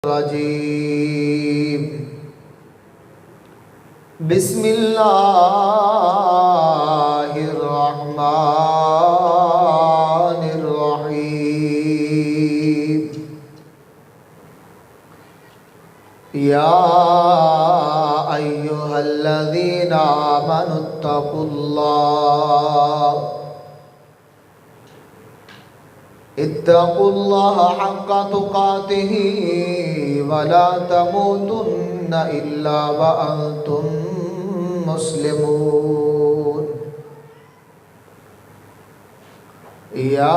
रजीम बिस्मिल्लाहिर्रहमानिर्रहीम या अय्युहल्लज़ीना आमनुत्तकुल्लाह इत्तकुल्लाह हक़्क़ तुक़ातिही वला तमूतुन्ना इल्ला व अंतुम मुस्लिमून या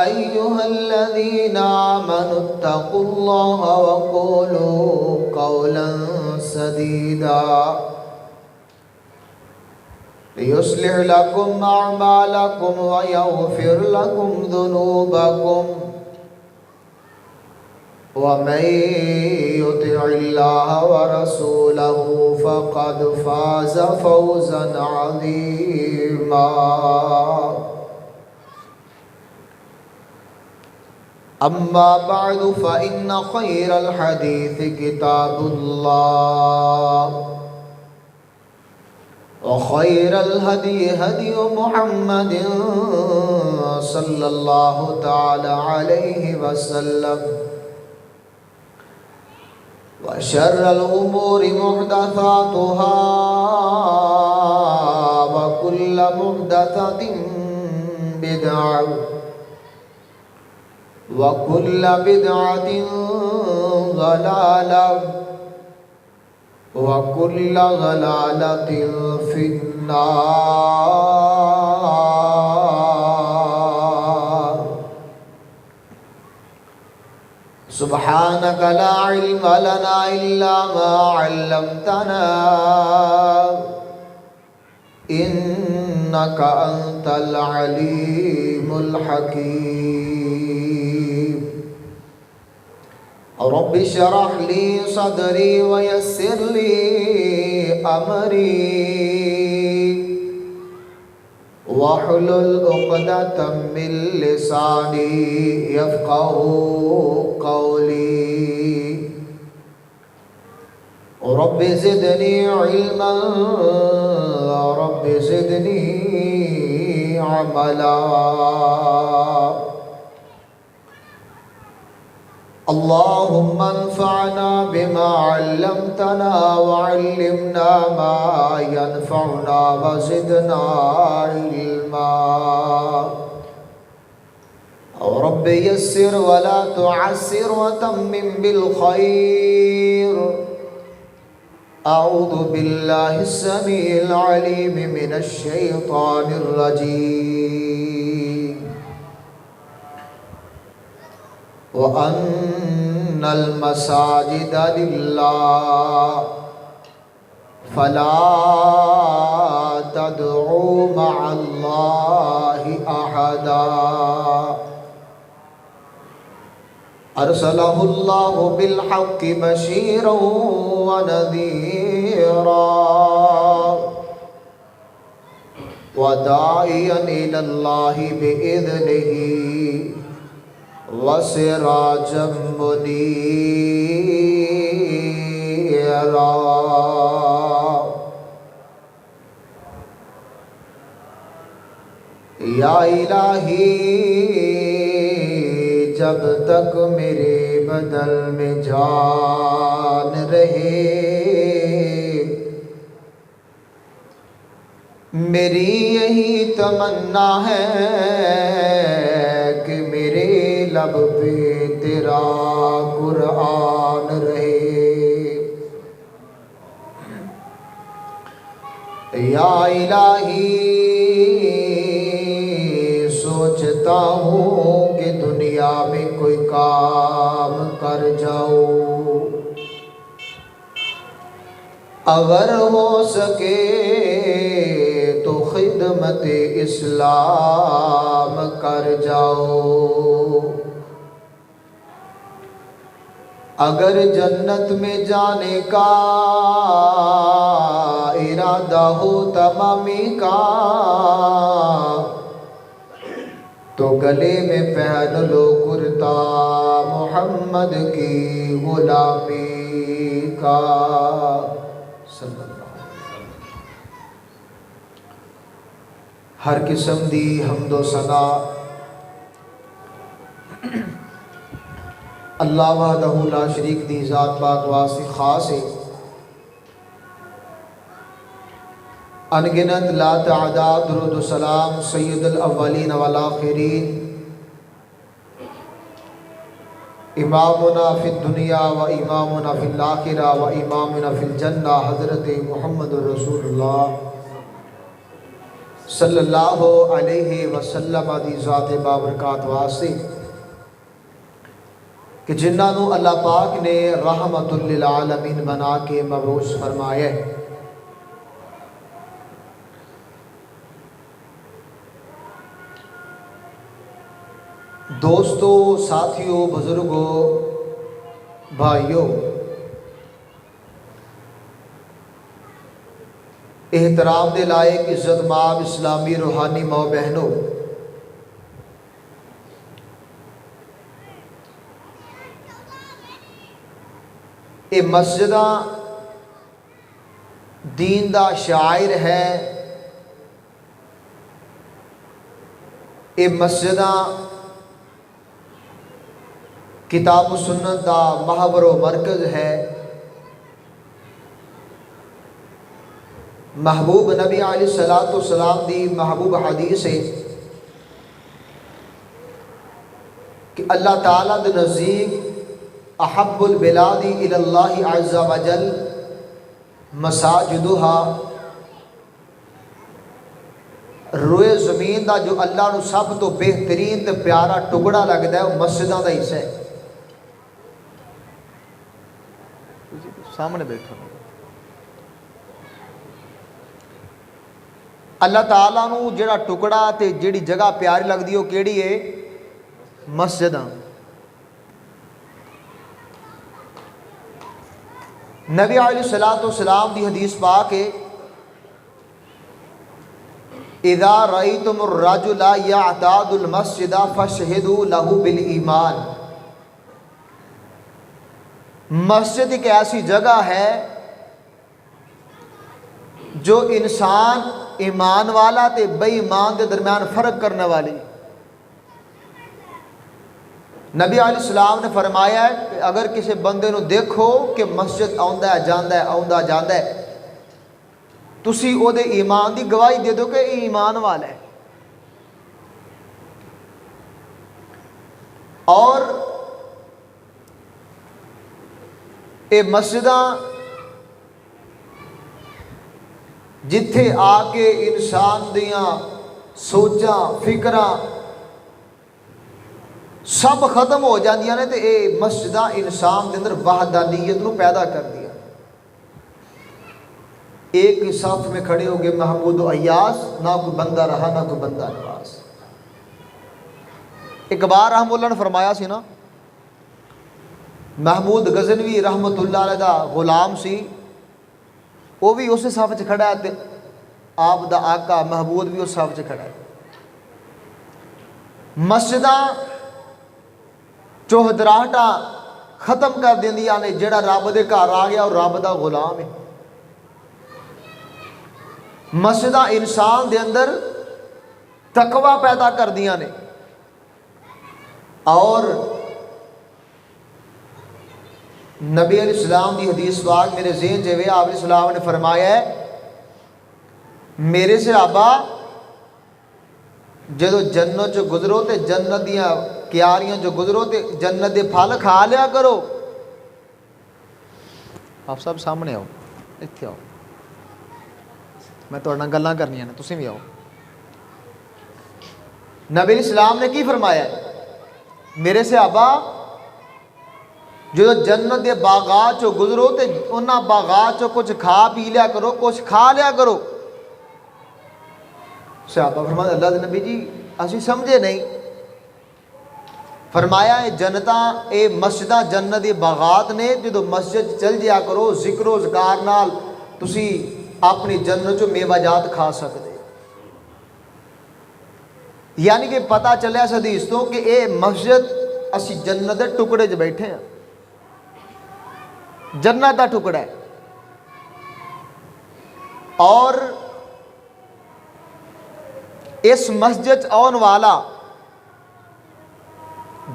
अय्युहल्लज़ीना आमनुत्तकुल्लाह व क़ूलू क़ौलन सदीदा युस्लिह लकुम अअमालकुम व यग़फिर लकुम ज़ुनूबकुम व मन युतिइल्लाह व रसूलहु फ़क़द फ़ाज़ फ़ौज़न अज़ीमा। अम्मा बअदु फ़इन्न ख़ैरल हदीस किताबुल्लाह वख़ैरल हदी हदी मुहम्मदिन सल्लल्लाहु तआला अलैहि वसल्लम व शर्रल उमूरि मुहदसातुहा व कुल्लु मुहदसतिन बिदअह व कुल्लु बिदअतिन ज़लालह वकुल्ल ज़लालतिन फिन्नार। सुब्हानक ला इल्म लना इल्ला मा अल्लमतना इन्नका अंतल अलीमुल हकीम। रब्बि शरह ली सदरी व यस्सिर ली अमरी वहलुल उक़दतम मिन लिसानी यफ़क़हू क़ौली। रब्बि ज़िदनी इल्मन रब्बि ज़िदनी अमला। अल्लाहुम्मा अन्फ़अना बिमा अल्लमतना वअल्लिमना मा यनफ़अुना वज़िदना इल्मा। रब्बि यस्सिर वला तुअस्सिर वतम्मिम बिल खैर। अऊज़ु बिल्लाहिस समीइल अलीम मिनश शैतानिर रजीम। व अन्नल मसाजिद लिल्लाह फला तदउ मअल्लाहि अहदा। अरसलहुल्लाहु बिल हक़्क़ि बशीरन व नज़ीरा व दाइयन इलल्लाहि बिइज़्निही वसिराजम मुनीरा। या इलाही जब तक मेरे बदन में जान रहे मेरी यही तमन्ना है कि मेरे लब पे तेरा कुरान रहे। या इलाही सोचता हूँ कि दुनिया में कोई काम कर जाऊँ, अगर हो सके तो खिदमत इस्लाम कर जाओ। अगर जन्नत में जाने का इरादा हो तमामी का तो गले में पहन लो कुर्ता मोहम्मद की गुलामी का। हर किस्म दी हम्दो सना अल्लाह वहदहू ला शरीक दी ज़ात पाक वास्ते खास है। अनगिनत ला तादाद दुरूद सलाम सय्यदुल अव्वलीन वल आखिरीन इमामुना फिद दुनिया व इमामुना फिल आखिरा व इमामुना फिल जन्ना हज़रत मुहम्मदुर रसूलुल्लाह सल्लल्लाहु अलैहि वसल्लम दी ज़ात बाबरकात वास्ते कि जिन्होंने अल्लाह पाक ने रहमतुल लिल आलमीन बना के मबूस फरमाया। दोस्तों, साथियों, बुजुर्गों, भाइयों, एहतराम दे लायक इज्जत माब इस्लामी रूहानी माओ बहनों, ये मस्जिद दीन दा शायर है। ये मस्जिद किताब सुन्नत दा महवर व मरकज़ है। महबूब नबी अलैहिस्सलातु वस्सलाम दी महबूब हदीस है कि अल्लाह ताला दे नज़दीक अहब्बुल बिलादी इलल्लाहि अज़्ज़ा वजल मसाजिदुहा, रोए ज़मीन दा जो अल्लाह नू सब तो बेहतरीन ते प्यारा टुकड़ा लगता है वो मस्जिदां दा हिस्सा है। सामने बैठो। अल्लाह ताला नू जिहड़ा टुकड़ा ते जिहड़ी जगह प्यारी लगदी है वो केड़ी है? मस्जिदां। नबी अलैहिस्सलातु वस्सलाम दी हदीस पाक है, इज़ा रअयतुमुर रजुला यअतादुल मस्जिदा फशहिदू लहू बिल ईमान। मस्जिद एक ऐसी जगह है जो इंसान ईमान वाला ते बेईमान के दरम्यान फ़र्क करने वाली। नबी अलैहिस्सलाम ने फरमाया है कि अगर किसी बंदे को देखो कि मस्जिद आउंदा है जांदा है आउंदा जांदा है, तुसी ओदे ईमान की गवाही दे दो कि ईमान वाला है। और ये मस्जिदां जिथे आके इंसान दियां सोचां फिक्रां सब खत्म हो जांदियां ने, तो ये मस्जिदां इंसान के अंदर वहदानियत नूं पैदा कर दिया। एक ही साफ में खड़े हो गए महमूद अय्यास, ना कोई बंदा रहा ना कोई बंदा नवाज। एक बार रहमुल्लाह ने फरमाया सी ना, महमूद गजनवी रहमतुल्लाह अलैह दा गुलाम सी, वो भी उस सफ च खड़ा है ते आप दा आका महबूद भी उस सफ च खड़ा है। मस्जिदां चौहदराहटा खत्म कर देंदियां ने। जिहड़ा रब दे घर आ गया और रब दा गुलाम है। मस्जिदां इंसान दे अंदर तकवा पैदा कर दियां ने। और नबी अलैहिस्सलाम की हदीस पाक मेरे ज़हन च वे, आप अलैहिस्सलाम ने फरमाया है, मेरे सहाबा जो जन्नत चो गुजरो तो जन्नत दियां क्यारियां जो गुजरो तो जन्नत के फल खा लिया करो। आप सब सामने आओ, इत्थे आओ, मैं तुहाडे नाल गल्लां करनियां ने, तुसीं भी आओ। नबी अलैहिस्सलाम ने की फरमाया, मेरे सहाबा जो जन्नत के बागात चो गुजरो तो उन्होंने बागात चो कुछ खा पी लिया करो, कुछ खा लिया करो। सहाबा फरमाते, अल्लाह के नबी जी असीं समझे नहीं। फरमाया ये जन्नतां ये मस्जिदां जन्नत के बागात ने, जो मस्जिद चल जाया करो जिक्रो ज़कार नाल तुसी अपनी जन्नत चो मेवाजात खा सकते। यानी कि पता चलिया इस हदीस तो कि ये मस्जिद असी जन्नत के टुकड़े च बैठे हैं, जन्नत का टुकड़ा है। और इस मस्जिद आने वाला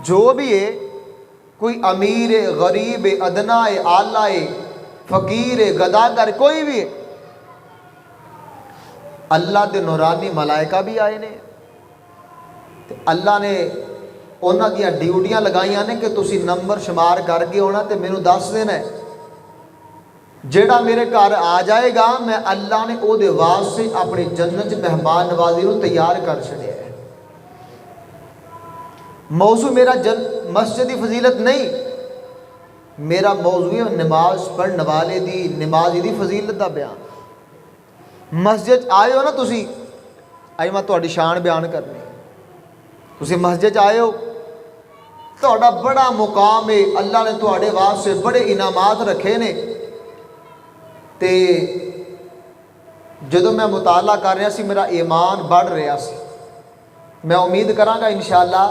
जो भी है, कोई अमीर है, गरीब है, अदना है, आला है, फकीर है, गदागर, कोई भी है, अल्लाह के नूरानी मलाइका भी आए ने। अल्लाह ने उन्हां दी ड्यूटियां लगाइयां ने कि तुसी नंबर शुमार करके आना तो मैनू दस देना है। जेड़ा मेरे घर आ जाएगा, मैं अल्लाह ने ओहदे वास्ते अपनी जन्नत मेहमान नवाजी को तैयार कर छड़िया है। मौजू मेरा मस्जिद की फजीलत नहीं, मेरा मौजू है नमाज पढ़ने वाले दी, नमाज की फजीलत का बयान। मस्जिद आए हो ना तुसी, अज मैं तुहाडी शान बयान करनी। तुसी मस्जिद आए हो, तुहाडा बड़ा मुकाम है, अल्लाह ने तुहाडे वास्ते बड़े इनामात रखे ने। ते जदों मैं मुताला कर रहा सी, मेरा ईमान बढ़ रहा सी। मैं उम्मीद करांगा इंशाअल्लाह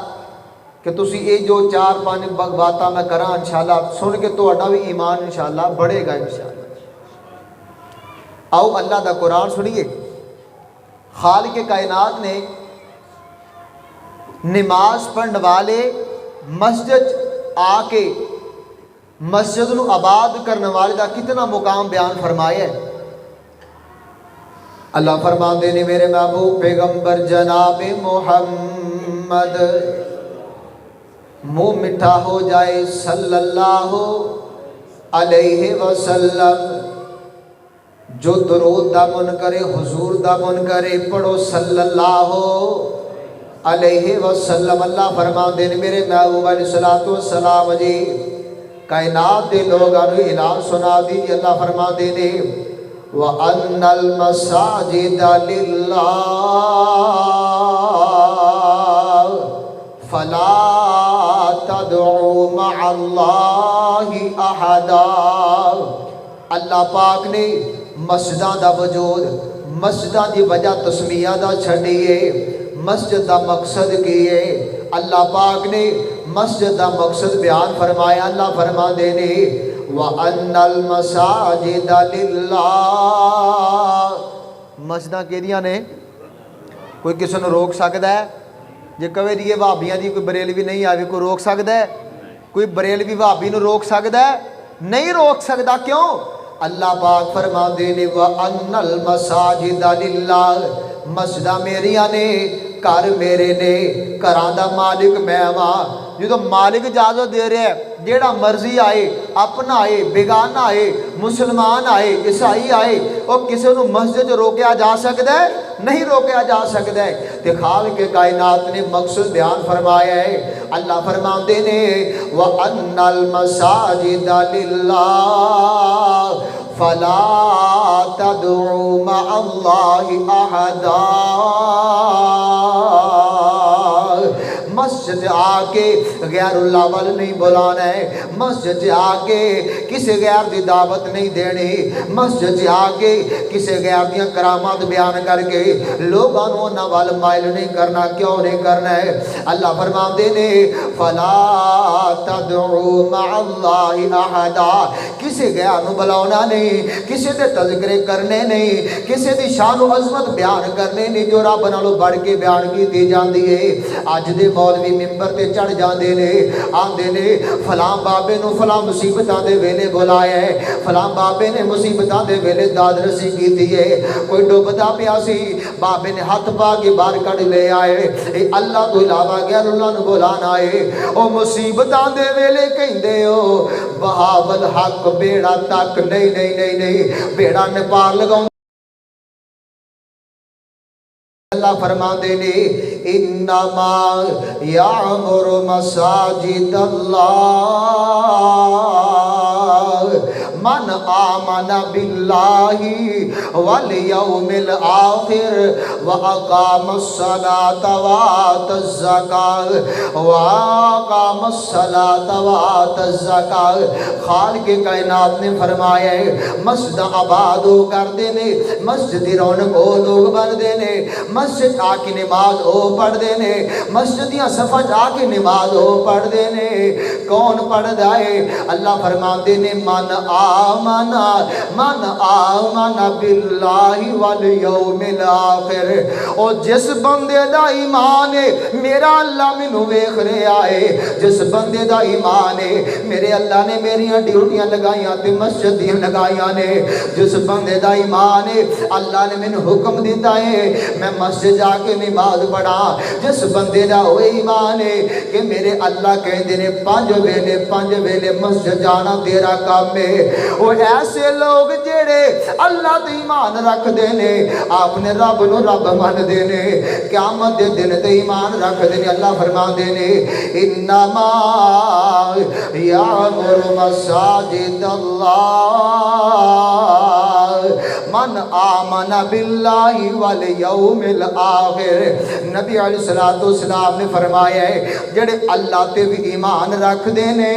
कि तुसी ये जो 4-5 बातें मैं करा इंशाअल्लाह सुन के तुहाडा भी ईमान इंशाअल्लाह बढ़ेगा इंशाअल्लाह। आओ अल्लाह दा कुरान सुनिए। खालिक कायनात ने नमाज पढ़ने वाले मस्जिद आके मस्जिद को आबाद करने वाले का कितना मुकाम बयान फरमाया है। अल्लाह फरमाते ने, मेरे महबूब पैगंबर जनाब मोहम्मद, मुँह मिठा हो जाए सल्लल्लाहु अलैहि वसल्लम, जो दरूद दा मन करे, हुजूर दा मन करे, पढ़ो सल्लल्लाहु अलैहि वसल्लम। अल्लाह फरमाते ने, मेरे महबूब अलैहिस्सलातु वस्सलाम जी कायनात के लोगों को ऐलान सुना दीजिए। अल्लाह फरमाते ने, व अन्नल मसाजिद लिल्लाह फला तदउ मअल्लाहि अहदा। अल्लाह पाक ने मस्जिदां दा वजूद, मस्जिदां की वजह तस्मिया दा छड़िए, मस्जिद का मकसद की है। अल्लाह पाक ने मस्जिद का मकसद बयान फरमाया। अल्लाह फरमाते ने, व अन्नल मसाजिद लिल्लाह। मस्जिदां केदियां ने? कोई किसी को रोक सकता है? जे कवे जी भाबियां जी कोई बरेलवी नहीं आवे, कोई रोक सकता है? कोई बरेलवी भाभी को रोक सकता है? नहीं रोक सकता। क्यों? अल्लाह पाक फरमाते ने, व अन्नल मसाजिद लिल्लाह, मस्जिदां मेरिया ने, घर मेरे ने, घरां दा मालिक मैं वां। जो मालिक इजाजत दे रहा है, जेड़ा मर्जी आए, अपना आए, बेगाना आए, मुसलमान आए, ईसाई आए, और किसी को मस्जिद रोकया जा सकता है? नहीं रोकया जा सकता है। तो खालिक कायनात ने मकसद बयान फरमाया है। अल्लाह फरमाते ने, व अन्नल मसाजिद लिल्लाह फला तदउ मअल्लाहि अहदा। मस्जिद आके गैरुल्लाह वाल नहीं बुलाना है, मस्जिद आके किसी गैर की दावत नहीं देनी, मस्जिद आके किसी गैर दी करामात बयान करके लोगों उन्होंने वाल माइल नहीं करना। क्यों नहीं करना है? अल्लाह फरमाते ने, फला तदउ मअल्लाहि अहदा। किसी गैर को बुलाना नहीं, किसी के तज़किरे करने नहीं, किसी की शान अजमत बयान करने नहीं जो रब नालों बढ़ के बयान की जाती है। अज दे मौलवी मिंबर ते चढ़ जाते ने, आंदे ने फलां बाबे नूं फलां मुसीबतां दे वेले बुलाया है, फलां बाबे ने मुसीबतां दे वेले दाद रसी की है। कोई डुबदा पिया सी, बाबे ने हथ पा के बाहर कढ़ ले आए। ये अल्लाह तो इलावा गैरुल्लाह नूं बुलाना है। ओ मुसीबतां दे वेले कहंदे हो बहावल हक बेड़ा तक, नहीं नहीं नहीं नहीं, बेड़ा ने पार लगाऊं। अल्लाह फरमाते ने, इन्नमा यामुरु मसाजिद अल्लाह मन आमना बिल्लाहि वल यौमिल आखिर व अकामस्सलात व आतज़्ज़कात खालिक कायनात ने फरमाया है मस्जिद आबाद कर देने, मस्जिद की रौनक ओ लोग बन देने, मस्जिद आके नमाज ओ पढ़ देने, मस्जिद या सफा जाके नमाज ओ पढ़ देने। कौन पढ़दा है? अल्लाह फरमाते ने मन आमना बिल्लाहि वल यौमिल आखिर। और जिस बंदे दा ईमान है मेरा अल्लाह मैनू वेख रहा है, जिस बंदे दा ईमान है मेरे अल्लाह ने मेरिया ड्यूटियां लगाइया ते मस्जिद दी लगाइया ने, जिस बंदे दा ईमान है अल्लाह ने मैनू हुक्म दिता है मैं मस्जिद जाके नमाज पढ़ा, जिस बंदे दा वो ईमान है कि मेरे अल्लाह कहते ने पांच वेले मस्जिद जाना तेरा काम है। वो ऐसे लोग जेड़े अल्लाह ते ईमान रखते ने, आपने रब नू रब मनदे ने, क़यामत दे दिन ते ईमान रखते ने। अल्लाह फरमाते ने इन्नमा यामुरु मसाजिदल्लाह मन आमना बिल्लाहि वल यौमिल आखिर। नबी अलैहिस्सलाम ने फरमाया है जेड़े अल्लाह ते भी ईमान रखते ने,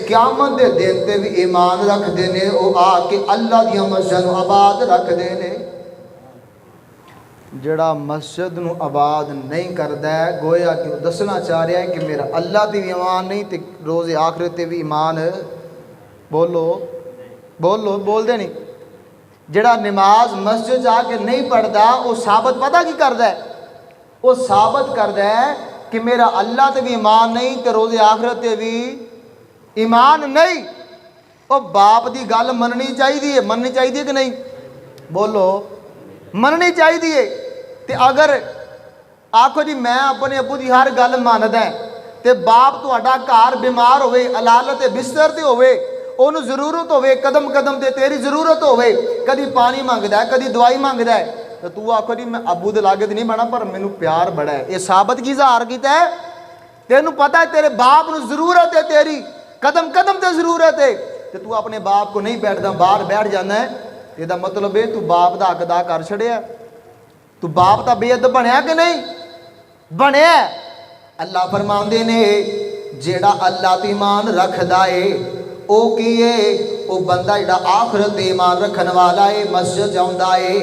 क़यामत दे दिन ते भी ईमान रखते ने, वो आके अल्लाह दी मस्जिद नू आबाद रखते ने। जड़ा मस्जिद नू आबाद नहीं करता है गोया कि दसना चाह रहा है कि मेरा अल्लाह ते भी ईमान नहीं ते रोज़े आखिरत ते भी ईमान। बोलो बोलो बोलते नहीं। जड़ा नमाज मस्जिद जाके नहीं पढ़ता वो साबित पता की करता है? वो साबित करता है कि मेरा अल्लाह ते भी ईमान नहीं ते रोज़े आखिरत ते भी ईमान नहीं। वो बाप की गल मननी चाहिए कि नहीं? बोलो मननी चाहिए। ते अगर आखो जी मैं अपने अबू की हर गल मानदा ते बाप तुहाडा घर बीमार होवे, अलालत बिस्तर ते होवे, ओनू जरूरत होवे, कदम कदम ते तेरी जरूरत होवे, कदी पानी मंगदा है कदी दवाई मंगदा है, तो तू आखो जी मैं अबू दे लागे नहीं बना पर मैनू प्यार बड़ा है। ये साबित की इज़हार कीता है? तेनू पता है तेरे बाप नू जरूरत है, तेरी कदम कदम ते जरूरत है, ते तू अपने बाप को नहीं बैठदा बाहर बैठ जाना है। ਇਹਦਾ मतलब है तू बाप का हक अदा कर छड़िया, तू बाप का बेअद बनया कि नहीं बनया? अल्लाह फरमाते ने जेड़ा अल्लाह ते ईमान रखदा है वो की है? वो बंदा जेड़ा आखिरत ते ईमान रखने वाला है मस्जिद आउंदा है।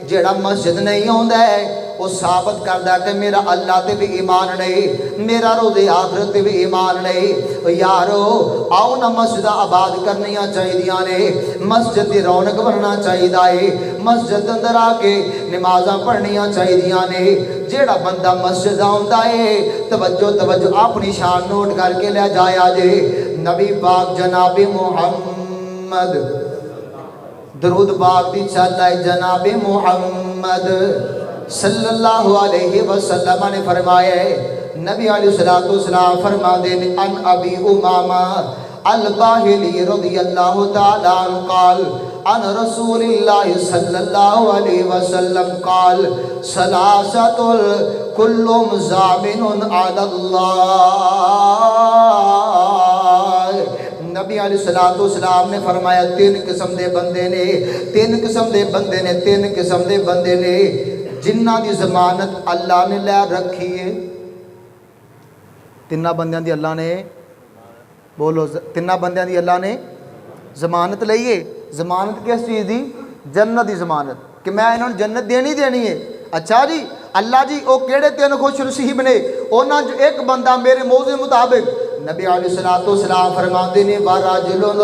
जेड़ा मस्जिद नहीं आउंदा है वो साबित करदा कि मेरा अल्लाह ते भी ईमान नहीं, मेरा रोज़े आखिरत ते भी ईमान नहीं। यारो आओ ना मस्जिद आबाद करनियां चाहिए ने, मस्जिद की रौनक बनना चाहिए है, मस्जिद अंदर आके नमाज़ां पढ़नियां चाहिए ने। जेड़ा बंदा मस्जिद आउंदा है तवज्जो अपनी शान नोट करके ले जाया जे। नबी पाक जनाबे मुहम्मद दरूद पाक दी चल है जनाबे मुहम्मद सल्लल्लाहु अलैहि वसल्लम ने फरमाया है, नबी अलैहिस्सलाम फरमाते हैं अन अबी उमामा अल बाहिली रज़ियल्लाहु तआला अन्हु क़ाल अन रसूलिल्लाहि सल्लल्लाहु अलैहि वसल्लम क़ाल सलासतुल कुल्लुम ज़ामिनुन अलल्लाह। नबी अलैहिस्सलाम ने फरमाया तीन किस्म के बंदे ने जिन्हां दी जमानत अल्लाह ने लै रखी है। तिन्ना बंदियां दी अल्लाह ने बोलो तिन्ना बंदियां दी अल्लाह ने जमानत लई है। जमानत किस चीज़ की? जन्नत की जमानत कि मैं इन्होंने जन्नत देनी है। अच्छा जी अल्लाह जी वो केड़े तीन खुश नसीब ने? उन्हां चों एक बंदा मेरे मौज़े मुताबिक नबी अलैहिस्सलाम फरमाते ने वरजुलुन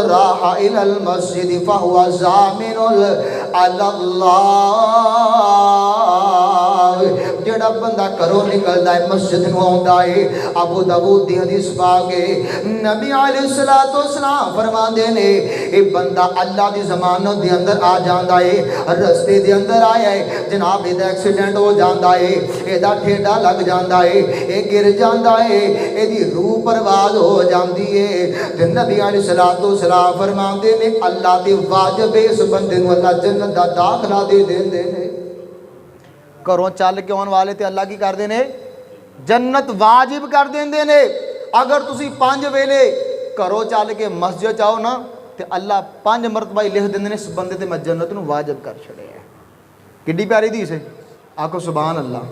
राहा इलल मस्जिद फहुवा ज़ामिनुल अल्लाह। जेड़ा बंदा घरों निकलता है मस्जिद में आउंदा है, अबू दाऊद दी हदीस पाक है, नबी अलैहिस्सलाम फरमाते ने ये बंदा अल्लाह दी ज़मानत दे अंदर आ जाता है। रस्ते दे अंदर आया है जनाब, इहदा एक्सीडेंट हो जाता है, इहदा ठेडा लग जाता है, ये गिर जाता है, इहदी रूह परवाज हो जाती है। ते नबी अलैहिस्सलाम फरमाते ने अल्लाह दे वाजिब इस बंदे नूं अल्लाह जन्नत दा दाखला दे देंदे ने। घरों चल के आने वाले ते अल्लाह की करते हैं? जन्नत वाजिब कर देंदे ने। अगर तुसी 5 वेले घरों चल के मस्जिद आओ ना तो अल्लाह 5 मरतबा ही लिख देंगे ने इस बंदे ते मैं जन्नत नूं वाजिब कर छड़िया। किड्डी प्यारी हदीस है, आखो सुभान अल्लाह।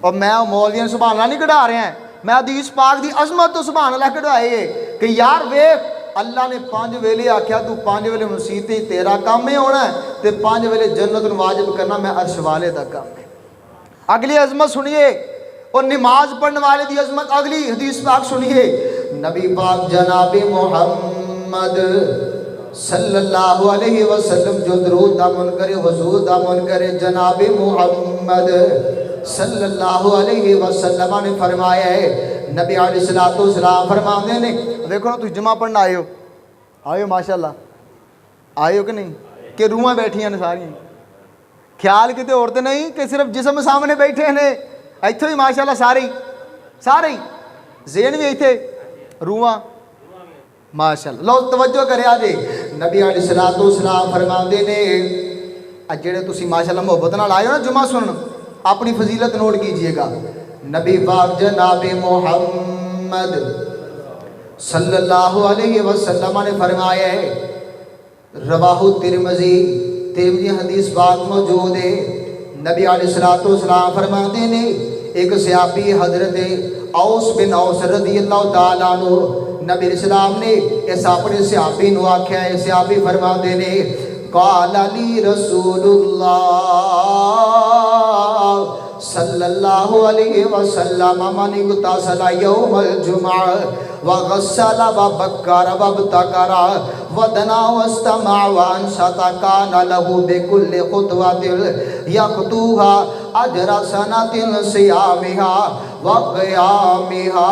और मैं मौलवियां सुभान अल्लाह नहीं कढ़ा रहा, मैं हदीस पाक की अजमत तो सुभान अल्लाह कढ़ाए है कि यार वेख अल्लाह ने 5 वेले आख्या तू 5 वेले मुसीबत तेरा काम ही होना है, तो 5 वेले जन्नत नूं वाजिब करना मैं अर्श वाले का काम है। अगली अजमत सुनिए, और नमाज पढ़ने वाले की अजमत, अगली हदीस पाक सुनिए। नबी पाक जनाब मोहम्मद सल्लल्लाहु अलैहि वसल्लम जो दरूद दा मन करे, हुजूर दा मन करे, जनाब मोहम्मद सल्लल्लाहु अलैहि वसल्लम ने फरमाया है, नबी अलैहिस्सलातु वस्सलाम फरमाते ने, देखो ना तुम जमा पढ़ना आए हो माशाल्लाह, आए हो कि नहीं, कि रूहां बैठियां ने सारियां, ख्याल किते और तो नहीं कि सिर्फ जिसम सामने बैठे ने, इत्थों ही माशाल्लाह सारे ही ज़ेन भी इत्थे रूहां माशाल्लाह। लो तवज्जो करिया जे, नबी अलैहिस्सलातु वस्सलाम फरमाते ने, जेड़े तुसी माशाल्लाह मोहब्बत नाल आए हो ना जुमा सुनन, अपनी फजीलत नोट कीजिएगा। नबी पाक जनाब मोहम्मद सल्लल्लाहु अलैहि वसल्लम ने फरमाया है, रवाहु तिरमिज़ी, तिरमिज़ी हदीस पाक मौजूद है। नबी अलैहिस्सलातु वस्सलाम फरमाते ने, एक सहाबी हजरत औस बिन औस रज़ियल्लाहु ताला अन्हु, नबी इस्लाम ने इस अपने सहाबी नूं आख्या है, सहाबी फरमाते ने, क़ाल ली रसूलुल्लाह सल्लल्लाहु अलैहि वसल्लम मन इग़्तसला यौमल जुमअह व गस्सला व बक्कर व बतकरा व दना वस्तमा व अंशता कान लहु बिकुल्लि खुतवतिन यक़तुहा अजरा सनतिन सियामिहा व क़ियामिहा।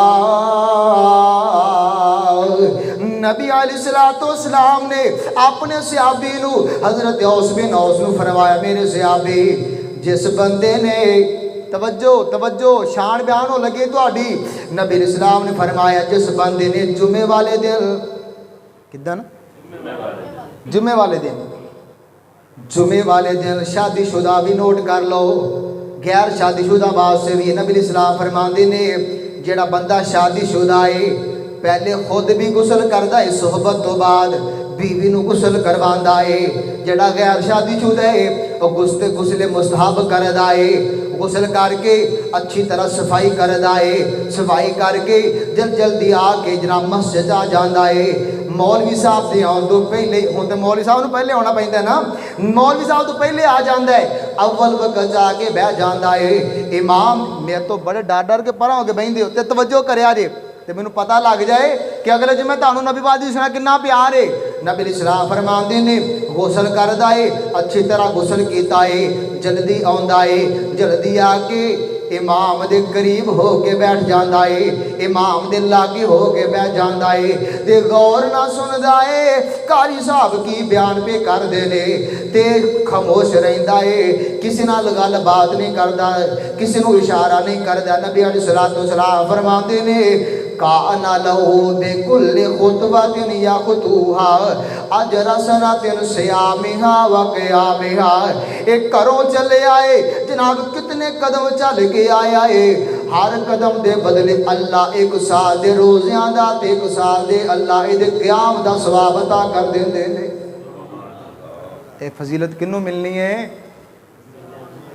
नबी अलैहिस्सलातु वस्सलाम ने अपने सहाबी नूं हज़रत औस बिन औस नूं फरमाया, मेरे सहाबी जिस बंदे ने, तवज्जो तवज्जो शान बयान हो लगे तुहाडी, नबी इस्लाम ने फरमाया जिस बंदे ने जुमे वाले दिन, किदां ना जुमे वाले दिन शादीशुदा भी नोट कर लो, गैर शादीशुदा वास्ते भी नबी इस्लाम फरमाते ने, जेड़ा बंदा शादीशुदा है पहले खुद भी गुसल करता है, सोहबत तो बाद बीवी नूं गुसल करवांदा है। जेड़ा गैर शादीशुदा है वह गुस्ले मुस्तहब करदा है, गुसल करके अच्छी तरह सफाई करदा है, सफाई करके जल्दी आके जनाब मस्जिद आ जाता है। मौलवी साहब के आने तो पहले, हुण तो मौलवी साहब नूं पहले आना पैंदा ना, मौलवी साहब तो पहले आ जाता है, अव्वल वक्त जाके बह जाता है। इमाम मेरे तो बड़े डर के परा हो के बहिंदे हो, ते तवज्जो करिया जे, तो मैनू पता लग जाए कि अगले जिम्मे तुहानू नबी पाक दी सुना कितना प्यार है। नबी इस्लाम फरमाते ने, गुसल करदा है, अच्छी तरह गुसल कीता है, जल्दी आउंदा है, जल्दी आके इमाम दे करीब हो के बैठ जाता है, इमाम दे लागे हो के बैठ जाता है, ते गौर ना सुनदा है कारी साहब की बयान पे कर देने, ते खामोश रहिंदा है, किसी नाल गल बात नहीं करता, किसी नूं इशारा नहीं करता। नबी अलैहिस्सलातु वस्सलाम फरमाते ने, काना लहू बिकुल्लि खुतवतिन यक़तुहा अजरा सनतिन सियामिहा व क़ियामिहा। एक घरों चले आए जनाब, कितने कदम चल के आया है, हर कदम दे बदले अल्लाह 1 साल दे रोज़ियां दा ते 1 साल दे अल्लाह इहदे क़याम दा सवाब अता कर देंदे ने। ये फजीलत किन्नू मिलनी है?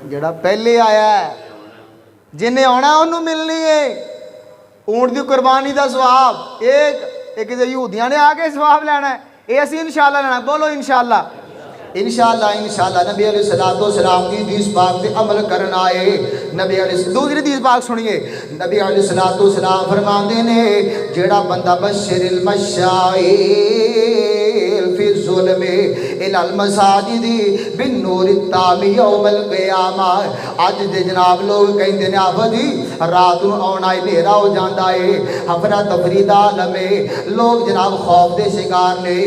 जेड़ा पहले आया है, जिन्हें आना उन्होंने मिलनी है। ऊंट की कुर्बानी का सवाब एक यहूदियों ने आके सवाब लेना है, ये असीं इंशाअल्लाह लेना। बोलो इंशाअल्लाह, इंशाअल्लाह इंशाअल्लाह। नबी अलैहिस्सलातु वस्सलाम की हदीस पाक पे अमल करना है। नबी दूसरी हदीस पाक सुनिए, नबी अलैहिस्सलातु वस्सलाम फरमाते ने, जेड़ा बंदा बशरिल मशाइल फी ज़ुल्मी इलल मसाजिदी बिन नूर तामी यौमल क़ियामा। अज दे जनाब लोग कहते ने आफा जी रात नूं आउणा हनेरा हो जाता है, अफरा तफरी दा आलम है, लोग जनाब खौफ दे शिकार ने।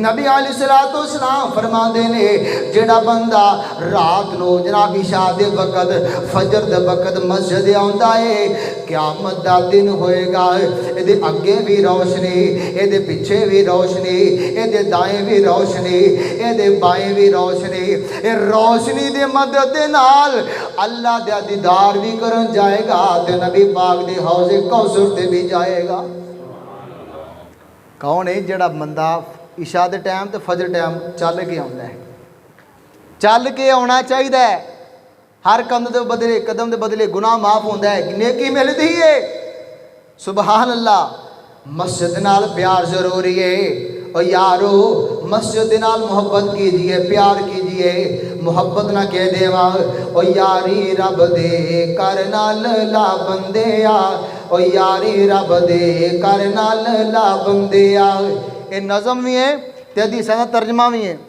नबी अलैहिस्सलातु वस्सलाम फरमाते ने, जेड़ा बंदा रात नूं जनाब इशा दे वक़्त फजर दे वक़्त मस्जिद आउंदा है, क़यामत दा दिन होएगा, इहदे अगे भी रोशनी, इहदे पिछे भी रोशनी, इहदे दाएं भी रोशनी, इहदे बाएं भी रोशनी। ए रोशनी दे मदद दे नाल अल्लाह दा दीदार भी करन जाएगा ते नबी पाक दे हौज़े कौसर ते भी जाएगा। कौन है जेड़ा बंदा इशा के टाइम तो फजर टाइम चल के आउंदा है, चल के आना चाहिए। हर कदम के बदले गुनाह माफ होता है, नेकी मिलती है। सुबहान अल्लाह। मस्जिद नाल प्यार जरूरी है। और यारो मस्जिद नाल मुहब्बत कीजिए, प्यार कीजिए। मुहब्बत ना कह देवा ओ यारी रब दे कर नाल ला बंदे आ, ओ यारी रब दे कर नाल ला बंदे आ। ये नज़म भी है ते हदीसां दा तर्जमा भी है।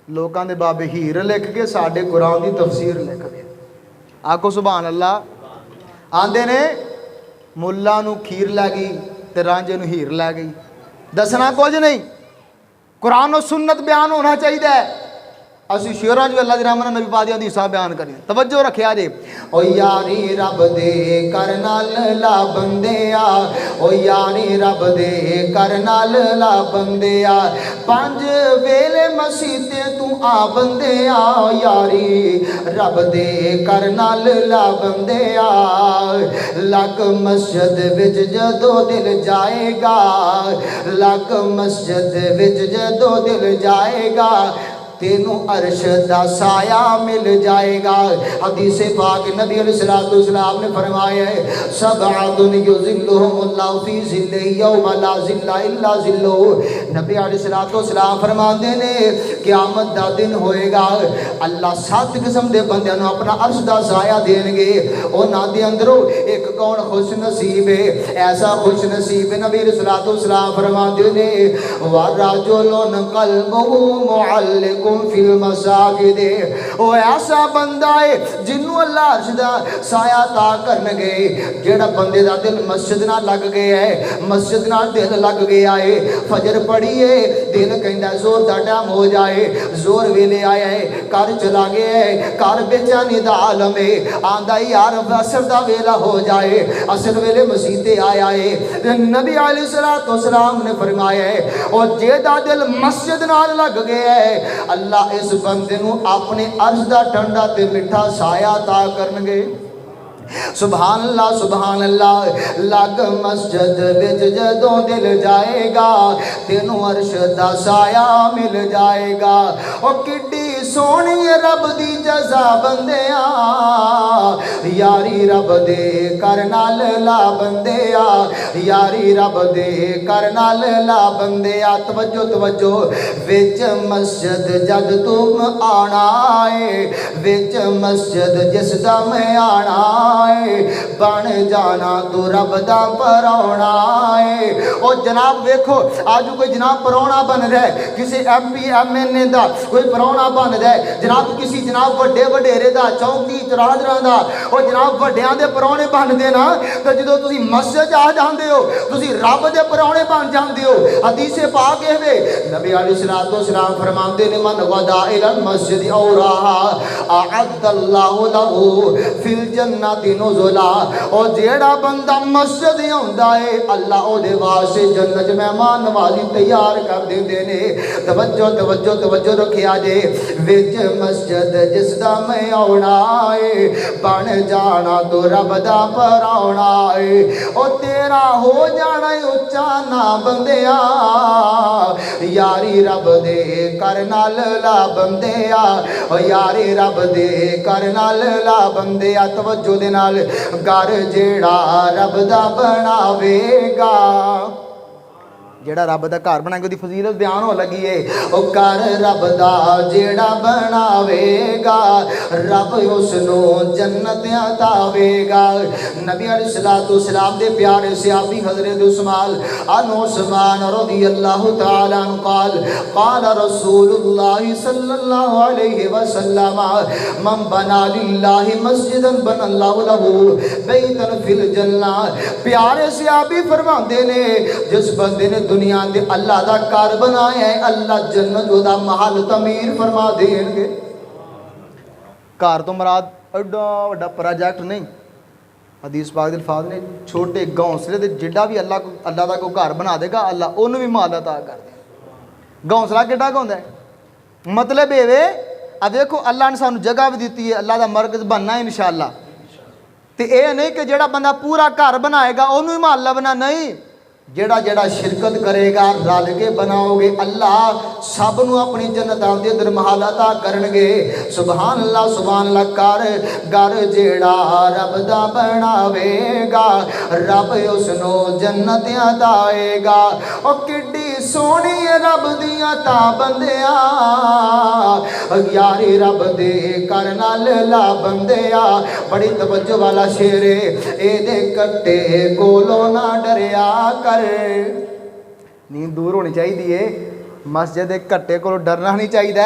लोगों के बाबे हीर लिख के साडे कुरान की तफसीर लिख दे। आखो सुभान अल्लाह। आंदे ने मुल्ला नू खीर लै गई ते रांझे नू हीर लै गई। दसना कुछ नहीं, कुरान और सुन्नत बयान होना चाहिए। असी शेरां च अल्लाह दी रहमत नाल नबी पाक दी हदीसां बयान करिए। तवज्जो रखिया जे। ओ यारी रब दे कर नाल ला बंदे आ, ओ यारी रब दे कर नाल ला बंदे आ। पंज वेले मसीते तू आ बंदे आ, ओ यारी रब दे कर नाल ला बंदे आ। लग मस्जिद विच जदों दिल जाएगा, लग मस्जिद विच जदों दिल जाएगा, तेनू अर्श दा साया मिल जाएगा। हदीस पाक नबी अलैहिस्सलाम ने फरमाया है, सबअतुन युज़िल्लुहुमुल्लाहु फी ज़िल्लिही यौमा ला ज़िल्ला इल्ला ज़िल्लुहु। नबी अलैहिस्सलाम फरमाते ने क़यामत दा दिन होएगा, अल्लाह 7 किस्म के बंदियां नू अपना अर्श दा साया देंगे। उन्हां दे अंदरों एक कौन खुश नसीब है, ऐसा खुश नसीब है। नबी अलैहिस्सलाम फरमाते ने वरजुलुन क़ल्बुहु मुअल्लिक़ फिल मसाजिद। ओ ऐसा बंदा है जिन्नू अल्लाह अर्श दा साया ता करनगे, जेड़ा बंदे दा दिल मस्जिद नाल लग गया है, मस्जिद नाल दिल लग गया है। फजर पढ़ी है, दिल कहंदा जोर दा टाइम हो जाए, जोर वेले आया है, घर चला गया है, घर बेचैनी दा आलम है, आंदा यार असर दा वेला हो जाए, असर वेले मसीते आया है। नबी अलैहिस्सलाम ने फरमाया है और जेदा दिल मस्जिद नाल लग गया है, अल्लाह इस बंदे नू अपने अर्श दा ठंडा ते मिठा साया ता करनगे। सुभान अल्लाह, सुभान अल्लाह। लग मस्जिद विच जदों दिल जाएगा, तेनू अर्श दा साया मिल जाएगा। और किड्डी सोहनी रब दी जज़ा बंदिया, यारी रब दे कर नाल ला बंदिया, यारी रब दे कर नाल ला बंदिया। तवज्जो तवज्जो। विच मस्जिद जद तुम आना है, विच मस्जिद जिस दम आना है, बन जाना तू रब दा परौना है। और जनाब देखो आज कोई जनाब परौना बन रहा है, किसी MP MNA दा कोई परौना बन रहा है, जनाब किसी जनाब वड्डे वडेरे दा, चौंकी चौरादरा दा, और जनाब वड्डियां दे परौने बनदे ना, तो जो तुसी मस्जिद आ जांदे हो, तुसी रब दे परौने बन जांदे हो। हदीस पाक है नबी अलैहिस्सलाम फरमाते ने मन गदा इलल मस्जिद औराहा अअद्दल्लाहु लहू फिल जन्नति नुज़ुला। और जेड़ा बंदा मस्जिद आउंदा है, अल्लाह ओदे वास्ते जन्नत मेहमान नवाजी तैयार कर देंदे ने। तवज्जो तवज्जो तवज्जो रखिया जे। विच मस्जिद जिस दा मैं आउणा है, बन जाना तो रब दा परौना है। और तेरा हो जाना उच्चा ना बंदिया, यारी रब दे कर नाल ला बंदिया, और यारी रब दे कर नाल ला बंदिया। तवज्जो दे नाल। घर जेड़ा रब दा बनावेगा, जेड़ा रब दा घर बनाएगा उसकी फजीलत बयान हो लगी है। ओ घर रब दा जेड़ा बनावेगा, रब उसनू जन्नत अतावेगा। नबी अलैहिस्सलाम दे प्यारे सहाबी हज़रत उस्मान रज़ियल्लाहु तआला अन्हु क़ाल क़ाल रसूलुल्लाह सल्लल्लाहु अलैहि वसल्लम मन बना लिल्लाहि मस्जिदन बनल्लाहु लहू बैतन फिल जन्नह। प्यारे सहाबी फरमाते ने जिस बंदे ने दुनिया दे अल्लाह दा घर बनाया है, अल्लाह जन्नत दा महल तमीर फरमा देंगे। घर तो मुराद एडा वड्डा प्रोजेक्ट नहीं। हदीस पाक दे अल्फाज ने छोटे घौंसले दे जिड्डा भी अल्लाह दा कोई घर बना देगा, अल्लाह उन्होंने भी महल अता कर देगा। घौंसला किड्डा होंदा है, मतलब ये अब देखो अल्लाह ने सानू जगह भी दी है, अल्लाह दा मरकज बनना है इंशाअल्लाह। तो यह नहीं कि जेड़ा बंदा पूरा घर बनाएगा उन्होंने भी महल बना, नहीं। जेड़ा जेड़ा शिरकत करेगा रल के बनाओगे अल्लाह सब नूं अपनी जन्नतां दे अंदर महल अता करनगे। सुभान अल्लाह कर घर जेड़ा रब दा बनावेगा रब उसनूं जन्नत अताएगा। ओ किड्डी सोहनी रब दियां तां बंदिया यारी रब दे कर नाल ला बंदिया। बड़ी तवज्जो वाला शेर एदे कट्टे कोलों ना डरिया कर। नींद दूर होनी चाहिए। मस्जिद के घट्टे को डरना नहीं चाहिए।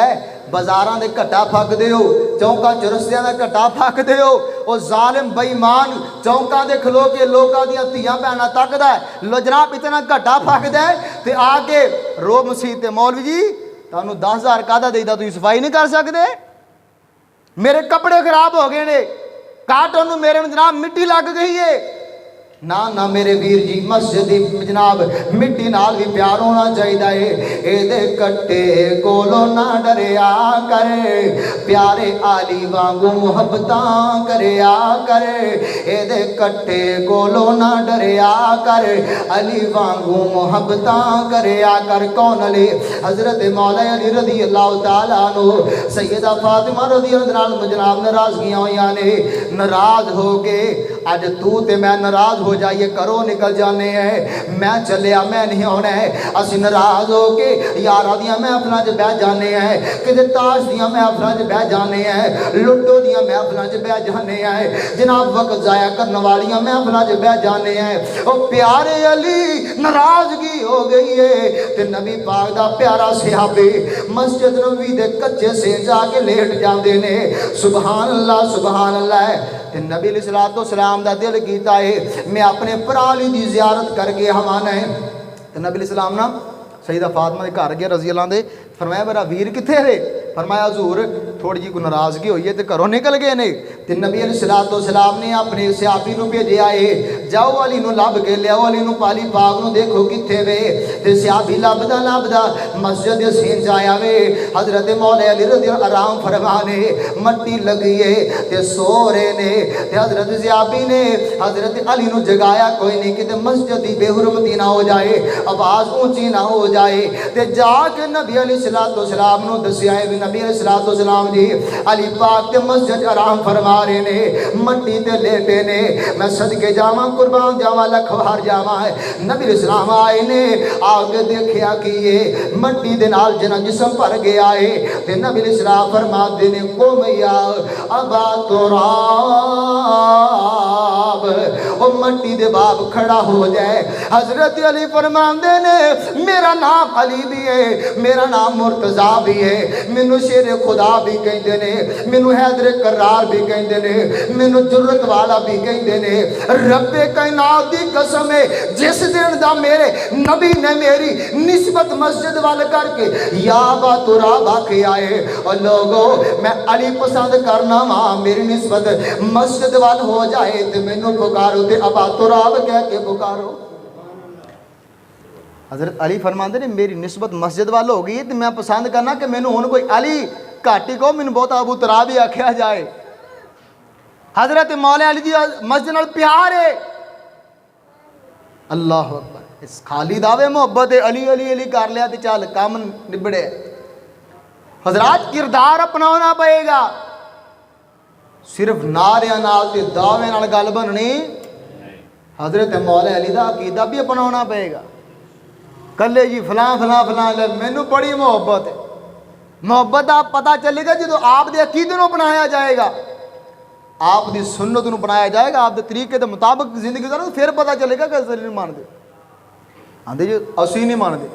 बाजारां दे घट्टा फकदे हो, चौंका चुरस्तियां दा घट्टा फकदे हो। ओ जालिम बेईमान चौंका दे खलो के लोकां दियां धीआं भैणां तकदा है। लो जनाब इतना घट्टा फकदा है ते आके रो मसीह ते मौलवी जी तुहानूं 10,000 काहदा देईदा तुसीं सफाई नहीं कर सकदे। मेरे कपड़े खराब हो गए ने, काटन नूं मेरे जनाब मिट्टी लग गई है। ना ना मेरे वीर जी मस्जिद जनाब मिट्टी नाल भी प्यार होना चाहिए। एदे कट्टे कोलों ना डरिया कर प्यारे आली वांगू मुहब्बतां करया कर। एदे कट्टे कोलों ना डरिया कर अली वांगू मुहब्बतां करया कर। कौन अली? हजरत मौला अली रज़ी अल्लाह तआला अन्हु सैयदा फातिमा रज़ी अल्लाह अन्हा जनाब नाराज़गियां होईयां ने। नाराज हो के अज तू ते मैं नाराज हो जाइए करो निकल जाने हैं। मैं चलिया मैं नहीं आना है। असी नाराज हो के यारां दियां महफिलां च बह जाने हैं, किते ताश दियां महफिलां च बह जाने हैं, लुडो दियां महफिलां च बह जाने हैं, जनाब वक्त जाया करने वालियां महफिलां च बह जाने हैं। ओ प्यारे अली नाराजगी हो गई है ते नबी पाक दा प्यारा सहाबी मस्जिद नबवी दे कच्चे से जाके लेट जाते ने। सुभान अल्लाह सुभान अल्लाह। ते नबी अलैहिस्सलाम दा दिल कीता है मैं अपने भराली दी ज़ियारत करके हवाना है। तो नबी अलैहिस्सलाम ना सईदा फातिमा के घर गए रज़ी अल्लाह दे। फरमाया मेरा वीर कित्थे रे? फरमाया हजूर थोड़ी जी कोई नाराज़गी हुई है तो घरों निकल गए ने। तो नबी अलैहिस्सलाम ने अपने सहाबी नूं भेजिया है जाओ अली नूं लभ के लियाओ, अली नूं पाली पाक नूं देखो कित्थे वे। ते सहाबी लभदा लभदा मस्जिद दे सीन च आया वे। हजरत मौला अली रज़ी आराम फरमाने मट्टी लगी है ते सो रहे ने। ते हजरत सहाबी ने हजरत अली नूं जगाया कोई नहीं किते मस्जिद दी बेहुरमती ना हो जाए, आवाज़ ऊंची ना हो जाए। ते जाके नबी अलैहिस्सलाम नूं दस्सिया है नबी अलैहिस्सलाम जी अली पाक ते मस्जिद आराम फरमा रहे ने, मट्टी ते लेटे ने। मैं सदके जावां कुर्बान जावां लख वार जावां। नबी अलैहिस्सलाम आए ने आके देखिया कि ये मट्टी दे नाल जना जिस्म भर गया है। ते नबी अलैहिस्सलाम फरमाते ने कोमैया अबा तुराब ओ मट्टी दे बाप खड़ा हो जाए। हजरत अली फरमाते ने मेरा नाम अली भी है, मेरा नाम मुर्तज़ा भी है, मैनू शेरे खुदा भी कहते ने, मैनू हैदरे करार भी कहते ने, मैनू जुर्रत वाला भी कहते ने। रब्बे कायनात दी कसम है जिस दिन दा मेरे नबी ने मेरी निस्बत मस्जिद वाल करके या बा तुराब आखे आए और लोगों मैं अली पसंद करना वा मेरी निस्बत मस्जिद वाल हो जाए तो मैनू पुकारो ते अबा तुराब कह के पुकारो। हजरत अली फरमाते ने मेरी निस्बत मस्जिद वाल हो गई तो मैं पसंद करना कि मैनू हुण कोई अली घट ही कहो, मैनू बहुत अबू तुराब ही आख्या जाए। हजरत मौला अली दी मस्जिद नाल प्यार है। अल्लाह अकबर। इस खाली दावे मोहब्बत है अली अली अली कर लिया तो चल काम निबड़े। हजरात किरदार अपनाना पएगा, सिर्फ नारियां नाल ते दावे नाल गल बननी। हजरत मौला अली दा अकीदा भी अपनाना पएगा। कल्ले जी फलां फलां फलां मैनू बड़ी मुहब्बत है। मुहब्बत आप पता चलेगा जो आप दे अकीदे नूं अपनाया जाएगा, आप दी सुन्नत नूं अपनाया जाएगा, आप दे तरीके के मुताबिक जिंदगी गुजारो फिर पता चलेगा कि असली नहीं मानते। आंदे जो असी नहीं मानते